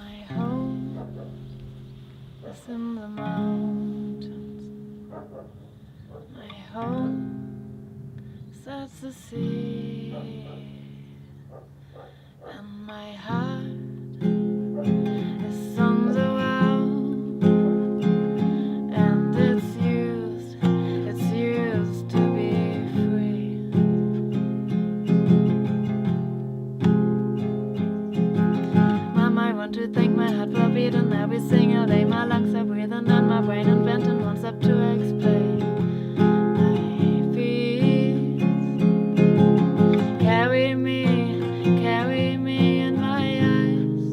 My home is in the mountains. My home is at the sea, and my heart is on the wall, and it's used to be free. Mama, I want to thank my heart for beating every single day. My lungs are breathing and my brain inventing one step to explain my fears. Carry me in my eyes.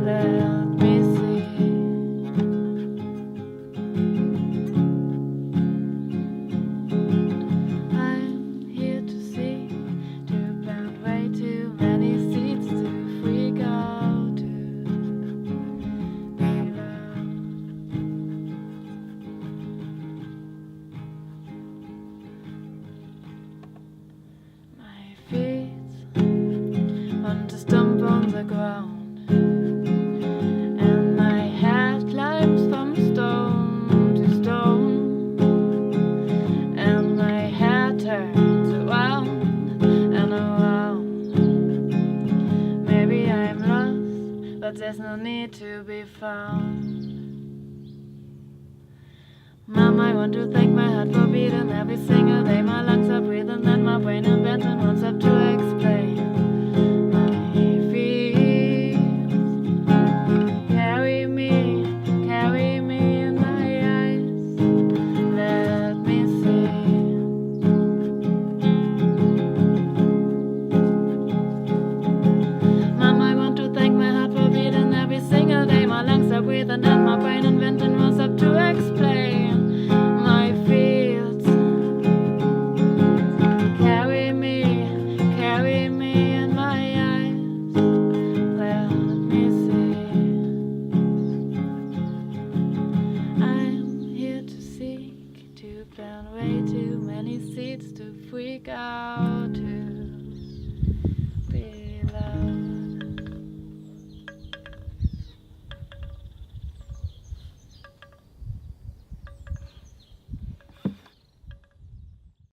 Let me see. I'm here to see, to plant way too many seeds to freak out, to be loved. My feet want to stomp on the ground, and my head climbs from stone to stone, and my head turns around and around. Maybe I'm lost, but there's no need to be found. Mama, I want to thank my heart for beating every single day. My lungs are breathing and my brain inventing one step to explain my fears. Carry me in my eyes. Let me see. Mama, I want to thank my heart for beating every single day. My lungs are breathing and my brain inventing one step to explain my fears. Carry me in my eyes. Let me see. I'm here to seek, to plant way too many seeds to freak out.